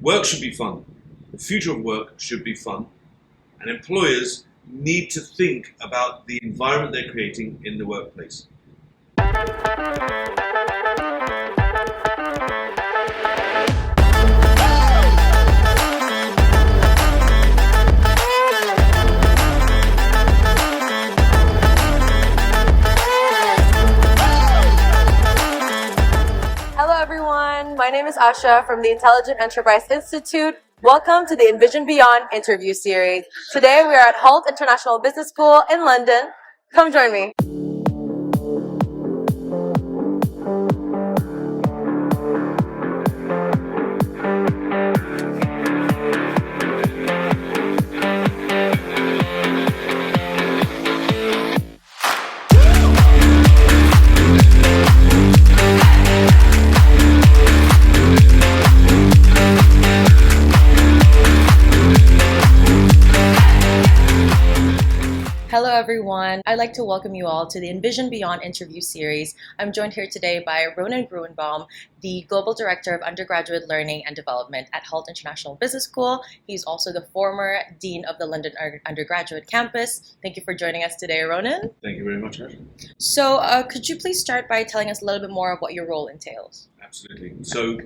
Work should be fun. The future of work should be fun. And employers need to think about the environment they're creating in the workplace. Hello everyone, my name is Asha from the Intelligent Enterprise Institute. Welcome to the Envision Beyond interview series. Today we are at Hult International Business School in London. Come join me. Hello everyone, I'd like to welcome you all to the Envision Beyond interview series. I'm joined here today by Ronan Gruenbaum, the Global Director of Undergraduate Learning and Development at Hult International Business School. He's also the former Dean of the London Undergraduate Campus. Thank you for joining us today, Ronan. Thank you very much, Asha. So could you please start by telling us a little bit more of what your role entails? Absolutely. So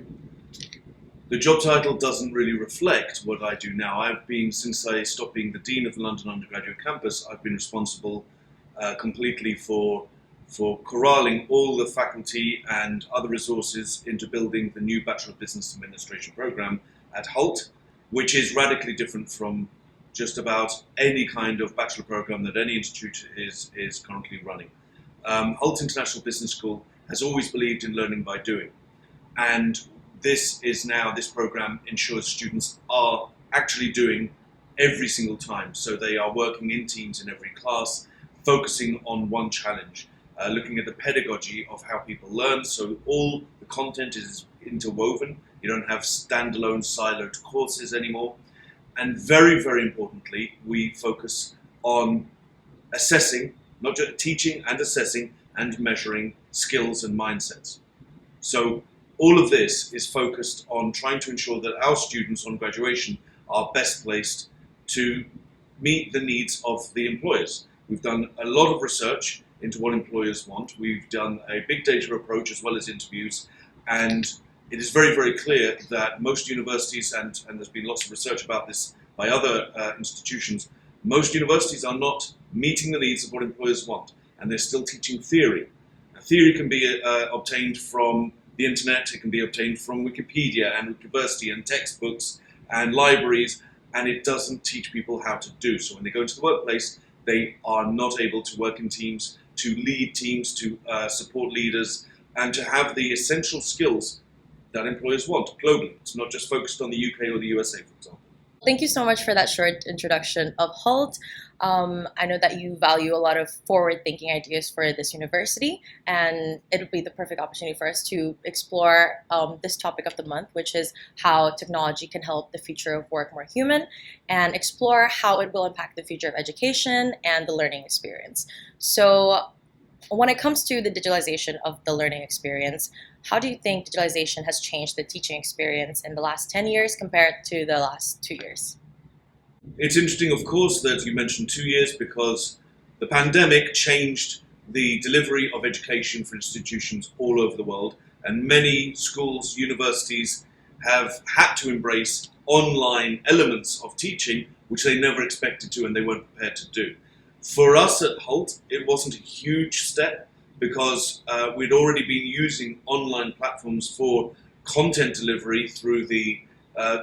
the job title doesn't really reflect what I do now. Since I stopped being the Dean of the London Undergraduate Campus, I've been responsible completely for corralling all the faculty and other resources into building the new Bachelor of Business Administration program at Hult, which is radically different from just about any kind of bachelor program that any institute is currently running. Hult International Business School has always believed in learning by doing, and this program ensures students are actually doing every single time. So they are working in teams in every class, focusing on one challenge, looking at the pedagogy of how people learn. So all the content is interwoven. You don't have standalone siloed courses anymore. And very, very importantly, we focus on assessing, not just teaching and assessing and measuring skills and mindsets. So all of this is focused on trying to ensure that our students on graduation are best placed to meet the needs of the employers. We've done a lot of research into what employers want. We've done a big data approach as well as interviews, and it is very, very clear that most universities, and there's been lots of research about this by other institutions, most universities are not meeting the needs of what employers want, and they're still teaching theory. Now, theory can be obtained from the internet, it can be obtained from Wikipedia and Wikiversity and textbooks and libraries, and it doesn't teach people how to do. So when they go into the workplace, they are not able to work in teams, to lead teams, to support leaders, and to have the essential skills that employers want globally. It's not just focused on the UK or the USA, for example. Thank you so much for that short introduction of Hult. I know that you value a lot of forward-thinking ideas for this university, and it would be the perfect opportunity for us to explore this topic of the month, which is how technology can help the future of work more human, and explore how it will impact the future of education and the learning experience. So when it comes to the digitalization of the learning experience, how do you think digitalization has changed the teaching experience in the last 10 years compared to the last 2 years? It's interesting, of course, that you mentioned 2 years, because the pandemic changed the delivery of education for institutions all over the world, and many schools, universities have had to embrace online elements of teaching which they never expected to and they weren't prepared to do. For us at Hult, it wasn't a huge step, because we'd already been using online platforms for content delivery through the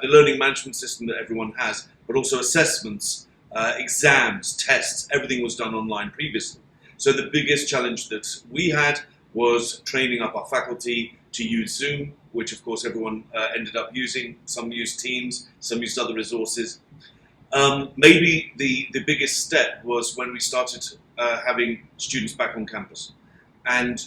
learning management system that everyone has, but also assessments, exams, tests, everything was done online previously. So the biggest challenge that we had was training up our faculty to use Zoom, which of course everyone ended up using. Some used Teams, some used other resources. Maybe the biggest step was when we started having students back on campus. And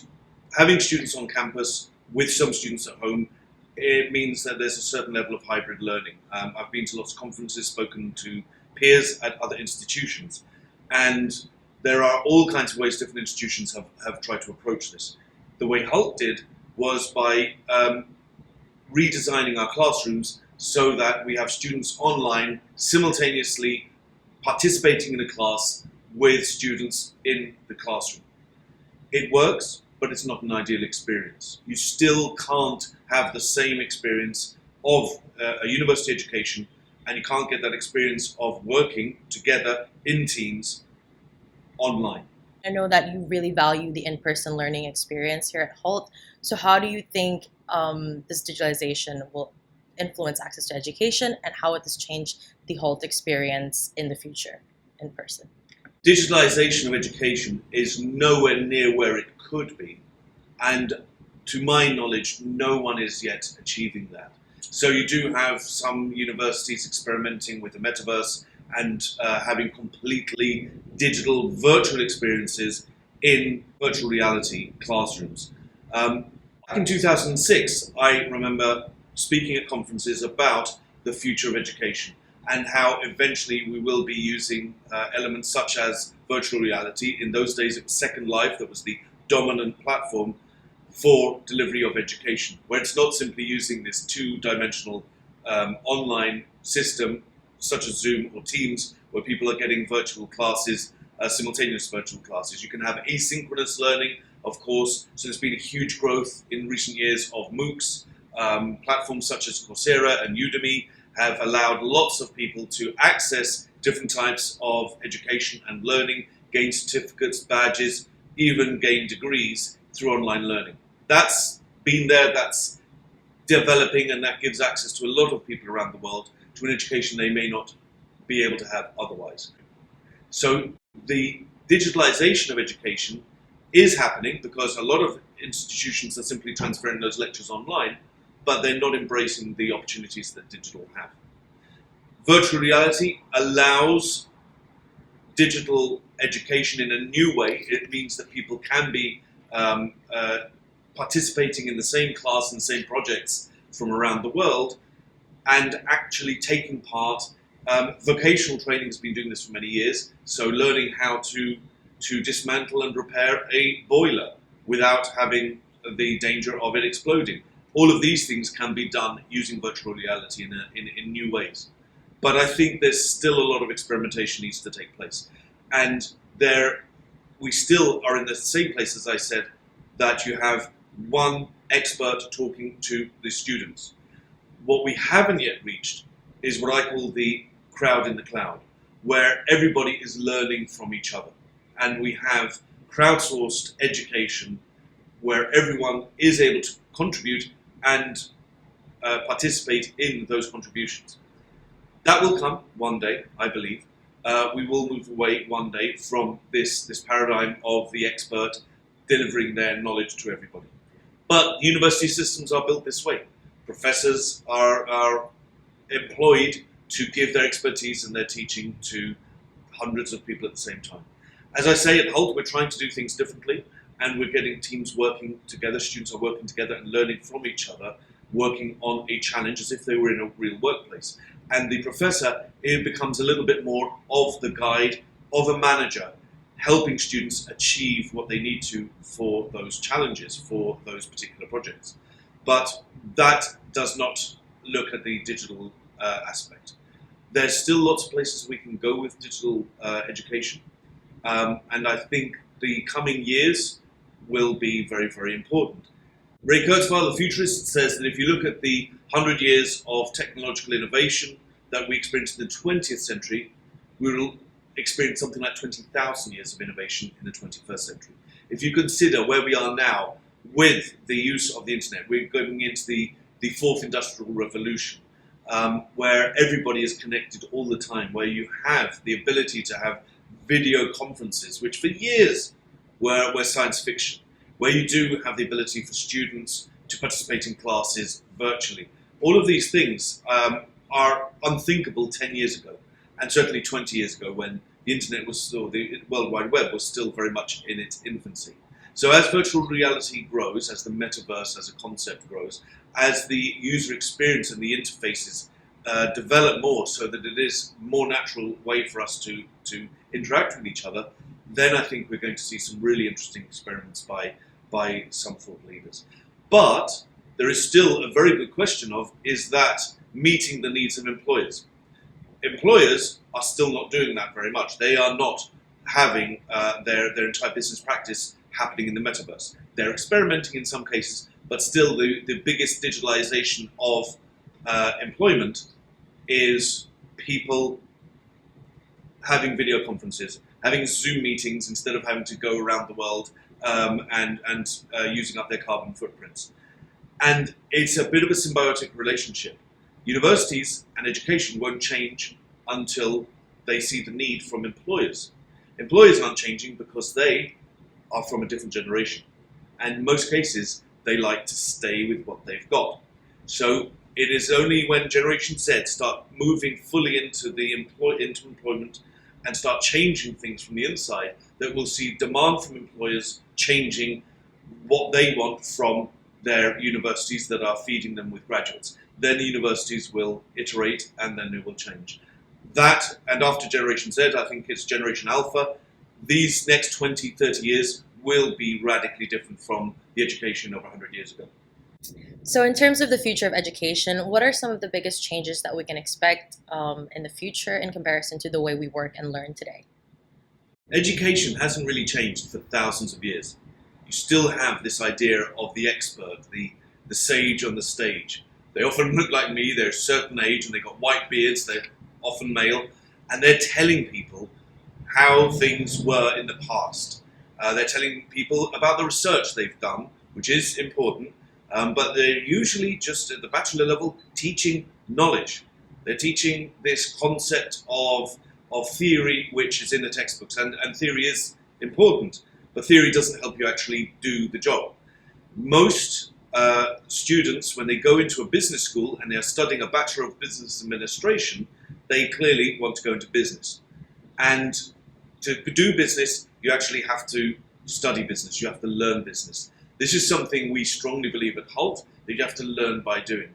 having students on campus with some students at home, it means that there's a certain level of hybrid learning. I've been to lots of conferences, spoken to peers at other institutions, and there are all kinds of ways different institutions have tried to approach this. The way Hult did was by redesigning our classrooms so that we have students online simultaneously participating in a class with students in the classroom. It works, but it's not an ideal experience. You still can't have the same experience of a university education, and you can't get that experience of working together in teams online. I know that you really value the in-person learning experience here at Hult. So how do you think this digitalization will influence access to education, and how would this change the Hult experience in the future in person? Digitalization of education is nowhere near where it could be, and to my knowledge, no one is yet achieving that. So you do have some universities experimenting with the metaverse and having completely digital virtual experiences in virtual reality classrooms. Back in 2006, I remember speaking at conferences about the future of education and how eventually we will be using elements such as virtual reality. In those days, it was Second Life that was the dominant platform for delivery of education, where it's not simply using this two-dimensional online system such as Zoom or Teams, where people are getting virtual classes, simultaneous virtual classes. You can have asynchronous learning, of course. So there's been a huge growth in recent years of MOOCs. Platforms such as Coursera and Udemy have allowed lots of people to access different types of education and learning, gain certificates, badges, even gain degrees through online learning. That's been there, that's developing, and that gives access to a lot of people around the world to an education they may not be able to have otherwise. So the digitalization of education is happening because a lot of institutions are simply transferring those lectures online, but they're not embracing the opportunities that digital have. Virtual reality allows digital education in a new way. It means that people can be participating in the same class and same projects from around the world and actually taking part. Vocational training has been doing this for many years, so learning how to dismantle and repair a boiler without having the danger of it exploding. All of these things can be done using virtual reality in new ways. But I think there's still a lot of experimentation needs to take place. And we still are in the same place, as I said, that you have one expert talking to the students. What we haven't yet reached is what I call the crowd in the cloud, where everybody is learning from each other. And we have crowdsourced education where everyone is able to contribute and participate in those contributions. That will come one day, I believe. We will move away one day from this paradigm of the expert delivering their knowledge to everybody. But university systems are built this way. Professors are employed to give their expertise and their teaching to hundreds of people at the same time. As I say, at Hult, we're trying to do things differently, and we're getting teams working together. Students are working together and learning from each other, working on a challenge as if they were in a real workplace. And the professor, it becomes a little bit more of the guide, of a manager, helping students achieve what they need to for those challenges, for those particular projects. But that does not look at the digital aspect. There's still lots of places we can go with digital education. And I think the coming years will be very, very important. Ray Kurzweil, the futurist, says that if you look at the 100 years of technological innovation that we experienced in the 20th century, we will experience something like 20,000 years of innovation in the 21st century. If you consider where we are now with the use of the internet, we're going into the fourth industrial revolution, where everybody is connected all the time, where you have the ability to have video conferences, which for years were science fiction, where you do have the ability for students to participate in classes virtually. All of these things are unthinkable 10 years ago, and certainly 20 years ago when the internet was still, the World Wide Web was still very much in its infancy. So as virtual reality grows, as the metaverse as a concept grows, as the user experience and the interfaces develop more so that it is a more natural way for us to interact with each other, then I think we're going to see some really interesting experiments by some thought leaders. But there is still a very good question of, is that meeting the needs of employers? Employers are still not doing that very much. They are not having their entire business practice happening in the metaverse. They're experimenting in some cases, but still the biggest digitalization of employment is people having video conferences, having Zoom meetings instead of having to go around the world and using up their carbon footprints. And it's a bit of a symbiotic relationship. Universities and education won't change until they see the need from employers. Employers aren't changing because they are from a different generation. And in most cases, they like to stay with what they've got. So it is only when Generation Z start moving fully into employment and start changing things from the inside that we'll see demand from employers changing what they want from their universities that are feeding them with graduates. Then the universities will iterate and then it will change. That, and after Generation Z, I think it's Generation Alpha, these next 20, 30 years will be radically different from the education of 100 years ago. So in terms of the future of education, what are some of the biggest changes that we can expect in the future in comparison to the way we work and learn today? Education hasn't really changed for thousands of years. You still have this idea of the expert, the sage on the stage. They often look like me, they're a certain age and they've got white beards, they're often male, and they're telling people how things were in the past. They're telling people about the research they've done, which is important, but they're usually just at the bachelor level teaching knowledge. They're teaching this concept of theory which is in the textbooks, and theory is important, but theory doesn't help you actually do the job. Most students, when they go into a business school and they're studying a Bachelor of Business Administration, they clearly want to go into business. And to do business, you actually have to study business, you have to learn business. This is something we strongly believe at Hult, that you have to learn by doing.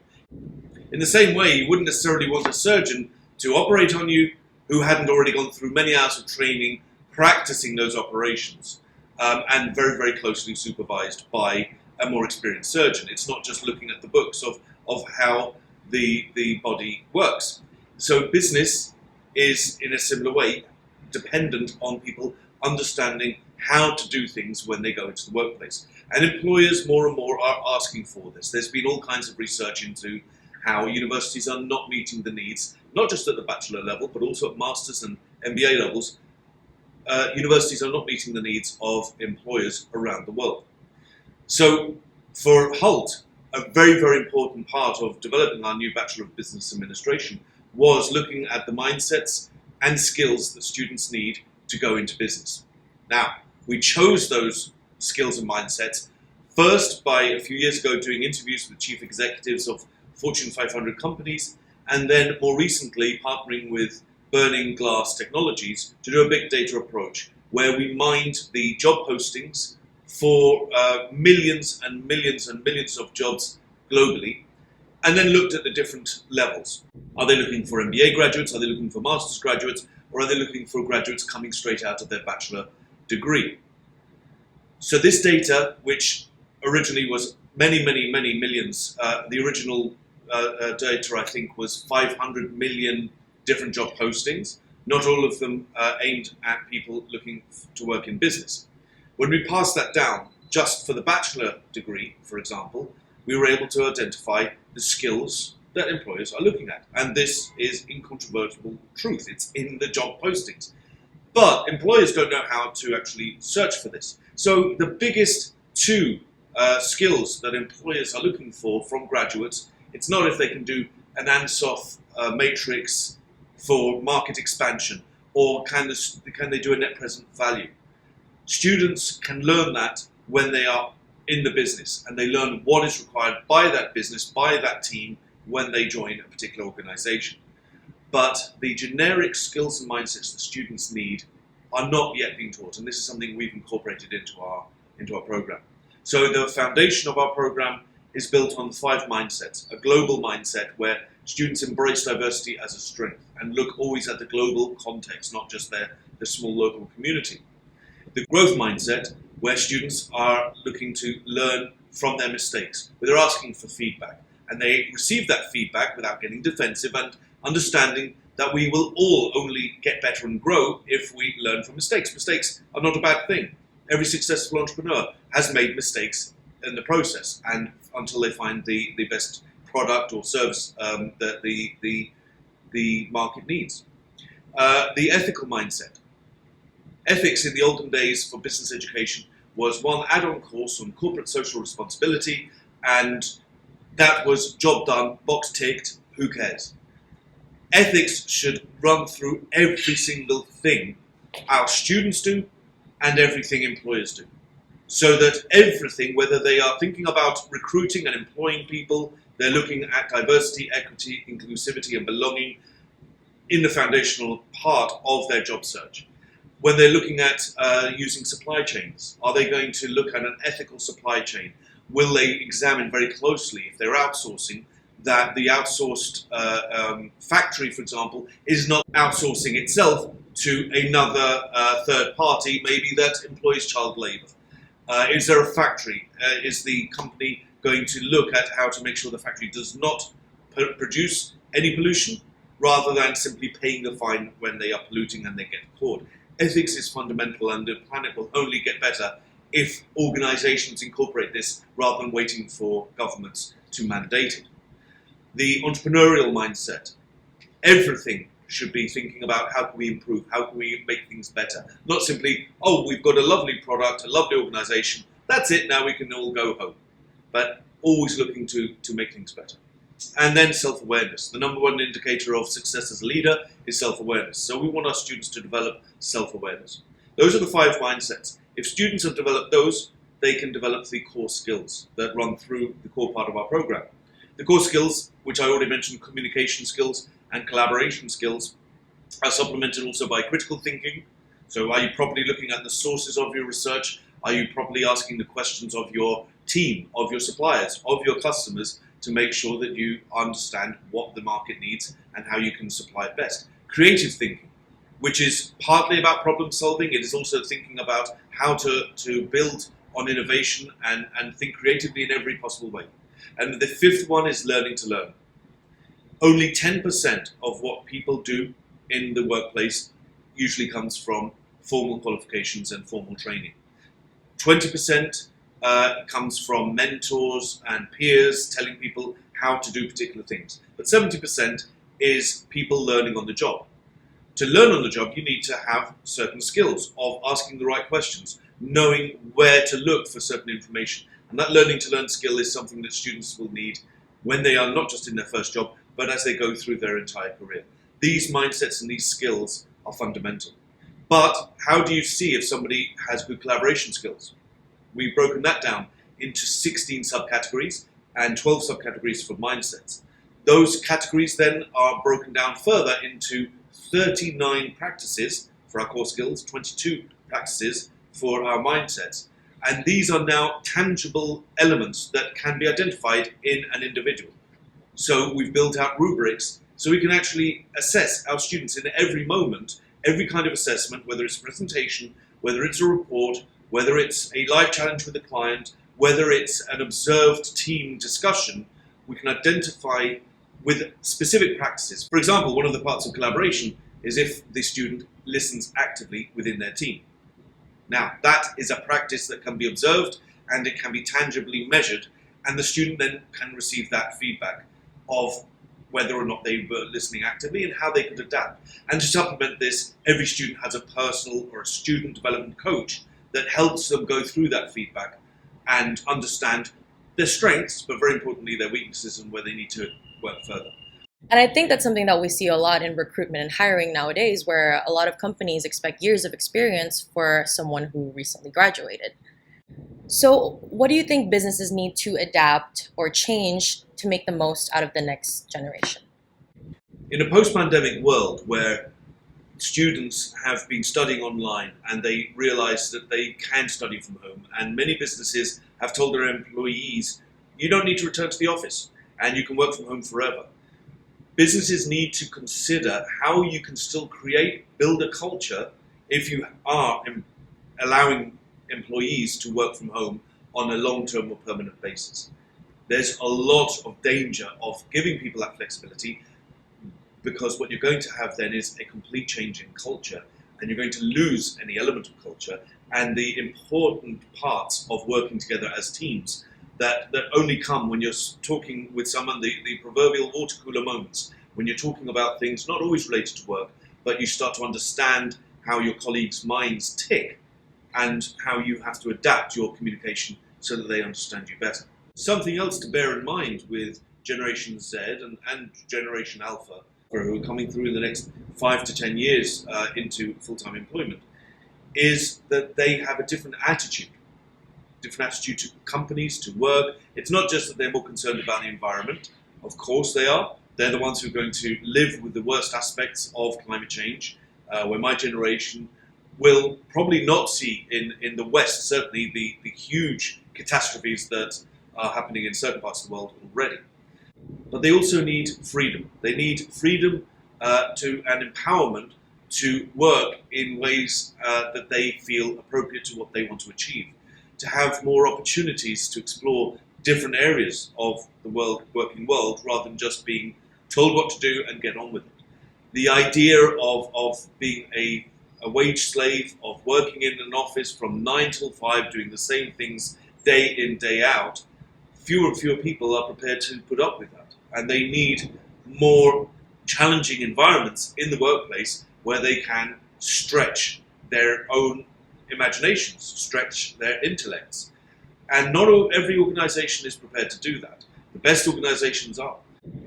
In the same way, you wouldn't necessarily want a surgeon to operate on you who hadn't already gone through many hours of training, practicing those operations, and very, very closely supervised by a more experienced surgeon. It's not just looking at the books of how the body works. So business is, in a similar way, dependent on people understanding how to do things when they go into the workplace. And employers more and more are asking for this. There's been all kinds of research into how universities are not meeting the needs, not just at the bachelor level, but also at master's and MBA levels. Universities are not meeting the needs of employers around the world. So for Hult, a very, very important part of developing our new Bachelor of Business Administration was looking at the mindsets and skills that students need to go into business. Now, we chose those skills and mindsets first by a few years ago doing interviews with chief executives of Fortune 500 companies, and then more recently partnering with Burning Glass Technologies to do a big data approach where we mined the job postings for millions and millions and millions of jobs globally, and then looked at the different levels. Are they looking for MBA graduates? Are they looking for master's graduates? Or are they looking for graduates coming straight out of their bachelor degree? So this data, which originally was many, many, many millions, the original data I think was 500 million different job postings, not all of them aimed at people looking to work in business. When we passed that down, just for the bachelor degree, for example, we were able to identify the skills that employers are looking at. And this is incontrovertible truth. It's in the job postings. But employers don't know how to actually search for this. So the biggest two skills that employers are looking for from graduates, it's not if they can do an ANSOF matrix for market expansion, or can they do a net present value. Students can learn that when they are in the business, and they learn what is required by that business, by that team, when they join a particular organization. But the generic skills and mindsets that students need are not yet being taught, and this is something we've incorporated into our program. So the foundation of our program is built on 5 mindsets: a global mindset where students embrace diversity as a strength and look always at the global context, not just their small local community. The growth mindset, where students are looking to learn from their mistakes, where they're asking for feedback. And they receive that feedback without getting defensive and understanding that we will all only get better and grow if we learn from mistakes. Mistakes are not a bad thing. Every successful entrepreneur has made mistakes in the process, and until they find the best product or service that the market needs. The ethical mindset. Ethics in the olden days for business education was one add-on course on corporate social responsibility, and that was job done, box ticked, who cares? Ethics should run through every single thing our students do and everything employers do. So that everything, whether they are thinking about recruiting and employing people, they're looking at diversity, equity, inclusivity and belonging in the foundational part of their job search. When they're looking at using supply chains, are they going to look at an ethical supply chain? Will they examine very closely, if they're outsourcing, that the outsourced factory, for example, is not outsourcing itself to another third party, maybe that employs child labour? Is there a factory? Is the company going to look at how to make sure the factory does not produce any pollution, rather than simply paying a fine when they are polluting and they get caught? Ethics is fundamental, and the planet will only get better if organisations incorporate this rather than waiting for governments to mandate it. The entrepreneurial mindset. Everything should be thinking about how can we improve, how can we make things better. Not simply, oh, we've got a lovely product, a lovely organisation, that's it, now we can all go home. But always looking to make things better. And then self-awareness. The number one indicator of success as a leader is self-awareness. So we want our students to develop self-awareness. Those are the 5 mindsets. If students have developed those, they can develop the core skills that run through the core part of our program. The core skills, which I already mentioned, communication skills and collaboration skills, are supplemented also by critical thinking. So are you properly looking at the sources of your research? Are you properly asking the questions of your team, of your suppliers, of your customers, to make sure that you understand what the market needs and how you can supply it best? Creative thinking, which is partly about problem solving. It is also thinking about how to build on innovation and think creatively in every possible way. And the 5th one is learning to learn. Only 10% of what people do in the workplace usually comes from formal qualifications and formal training. 20% comes from mentors and peers telling people how to do particular things. But 70% is people learning on the job. To learn on the job, you need to have certain skills of asking the right questions, knowing where to look for certain information. And that learning to learn skill is something that students will need when they are not just in their first job, but as they go through their entire career. These mindsets and these skills are fundamental. But how do you see if somebody has good collaboration skills? We've broken that down into 16 subcategories and 12 subcategories for mindsets. Those categories then are broken down further into 39 practices for our core skills, 22 practices for our mindsets. And these are now tangible elements that can be identified in an individual. So we've built out rubrics so we can actually assess our students in every moment, every kind of assessment, whether it's a presentation, whether it's a report, whether it's a live challenge with a client, whether it's an observed team discussion. We can identify with specific practices. For example, one of the parts of collaboration is if the student listens actively within their team. Now, that is a practice that can be observed and it can be tangibly measured, and the student then can receive that feedback of whether or not they were listening actively and how they could adapt. And to supplement this, every student has a personal or a student development coach that helps them go through that feedback and understand their strengths, but very importantly, their weaknesses and where they need to work further. And I think that's something that we see a lot in recruitment and hiring nowadays, where a lot of companies expect years of experience for someone who recently graduated. So what do you think businesses need to adapt or change to make the most out of the next generation? In a post-pandemic world where students have been studying online and they realize that they can study from home, and many businesses have told their employees, you don't need to return to the office and you can work from home forever. Businesses need to consider how you can still build a culture if you are allowing employees to work from home on a long-term or permanent basis. There's a lot of danger of giving people that flexibility, because what you're going to have then is a complete change in culture, and you're going to lose any element of culture and the important parts of working together as teams that only come when you're talking with someone, the proverbial water cooler moments, when you're talking about things not always related to work, but you start to understand how your colleagues' minds tick and how you have to adapt your communication so that they understand you better. Something else to bear in mind with Generation Z and Generation Alpha, who are coming through in the next 5 to 10 years into full-time employment, is that they have a different attitude to companies, to work. It's not just that they're more concerned about the environment. Of course they are. They're the ones who are going to live with the worst aspects of climate change, where my generation will probably not see in the West, certainly, the huge catastrophes that are happening in certain parts of the world already. But they also need freedom. They need freedom and empowerment to work in ways that they feel appropriate to what they want to achieve, to have more opportunities to explore different areas of the working world, rather than just being told what to do and get on with it. The idea of being a wage slave, of working in an office from 9 till 5, doing the same things day in, day out, fewer and fewer people are prepared to put up with that. And they need more challenging environments in the workplace where they can stretch their own imaginations, stretch their intellects. And not every organization is prepared to do that. The best organizations are.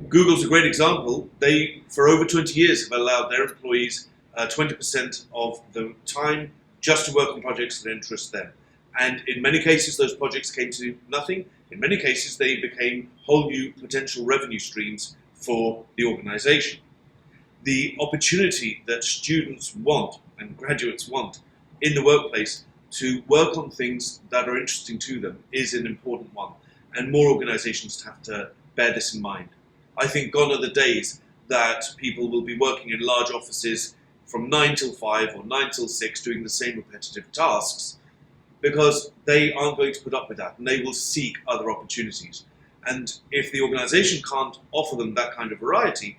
Google's a great example. They, for over 20 years, have allowed their employees 20% of the time just to work on projects that interest them. And in many cases, those projects came to nothing. In many cases, they became whole new potential revenue streams for the organization. The opportunity that students want and graduates want in the workplace to work on things that are interesting to them is an important one. And more organizations have to bear this in mind. I think gone are the days that people will be working in large offices from 9 till 5 or 9 till 6 doing the same repetitive tasks, because they aren't going to put up with that and they will seek other opportunities. And if the organization can't offer them that kind of variety,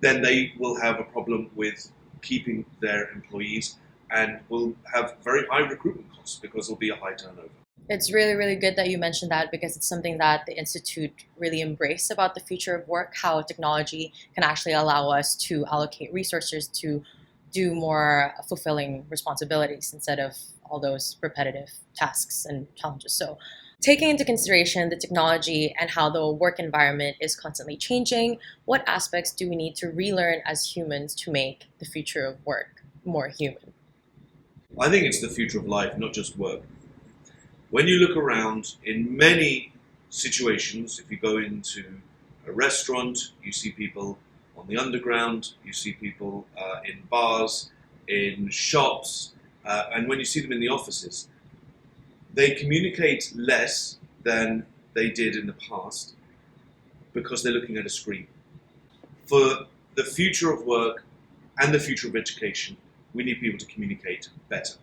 then they will have a problem with keeping their employees and will have very high recruitment costs because there'll be a high turnover. It's really, really good that you mentioned that, because it's something that the Institute really embraced about the future of work, how technology can actually allow us to allocate resources to do more fulfilling responsibilities instead of all those repetitive tasks and challenges. So taking into consideration the technology and how the work environment is constantly changing, what aspects do we need to relearn as humans to make the future of work more human? I think it's the future of life, not just work. When you look around in many situations, if you go into a restaurant, you see people on the underground, you see people in bars, in shops, and when you see them in the offices, they communicate less than they did in the past because they're looking at a screen. For the future of work and the future of education, we need people to communicate better.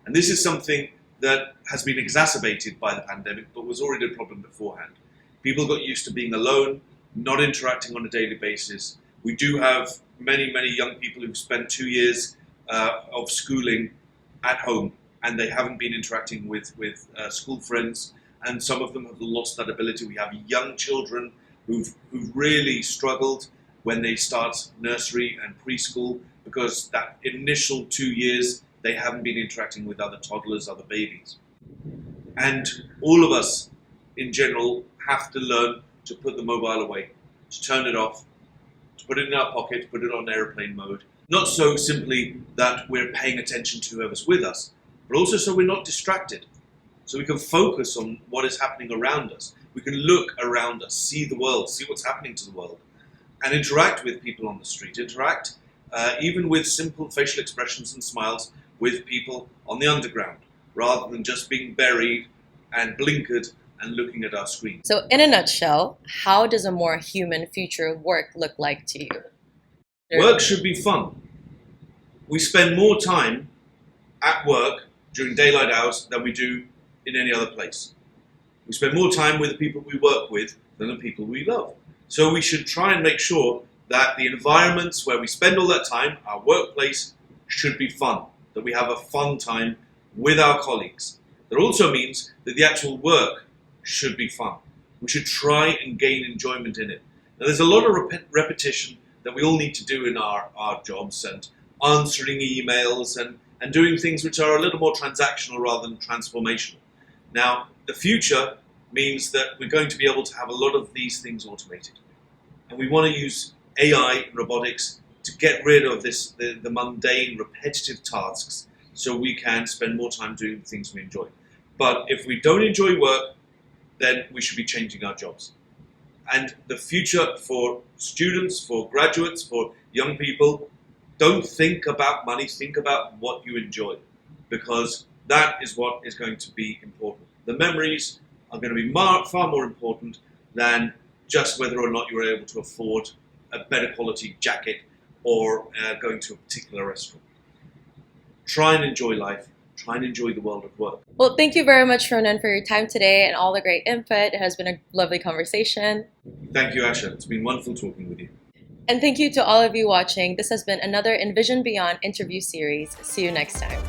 And this is something that has been exacerbated by the pandemic, but was already a problem beforehand. People got used to being alone, not interacting on a daily basis. We do have many, many young people who've spent 2 years of schooling at home, and they haven't been interacting with school friends, and some of them have lost that ability. We have young children who've really struggled when they start nursery and preschool, because that initial 2 years they haven't been interacting with other toddlers, other babies. And all of us in general have to learn to put the mobile away, to turn it off, to put it in our pocket, to put it on airplane mode. Not so simply that we're paying attention to whoever's with us, but also so we're not distracted. So we can focus on what is happening around us. We can look around us, see the world, see what's happening to the world, and interact with people on the street, interact even with simple facial expressions and smiles with people on the underground, rather than just being buried and blinkered and looking at our screen. So in a nutshell, how does a more human future of work look like to you? Work should be fun. We spend more time at work during daylight hours than we do in any other place. We spend more time with the people we work with than the people we love. So we should try and make sure that the environments where we spend all that time, our workplace, should be fun, that we have a fun time with our colleagues. That also means that the actual work should be fun. We should try and gain enjoyment in it. Now, there's a lot of repetition that we all need to do in our jobs, and answering emails and doing things which are a little more transactional rather than transformational. Now, the future means that we're going to be able to have a lot of these things automated. And we want to use AI and robotics to get rid of the mundane, repetitive tasks so we can spend more time doing the things we enjoy. But if we don't enjoy work, then we should be changing our jobs. And the future for students, for graduates, for young people, don't think about money, think about what you enjoy, because that is what is going to be important. The memories are going to be far more important than just whether or not you're able to afford a better quality jacket or going to a particular restaurant. Try and enjoy life. Try and enjoy the world of work. Well, thank you very much, Ronan, for your time today and all the great input. It has been a lovely conversation. Thank you, Asha. It's been wonderful talking with you. And thank you to all of you watching. This has been another Envision Beyond interview series. See you next time.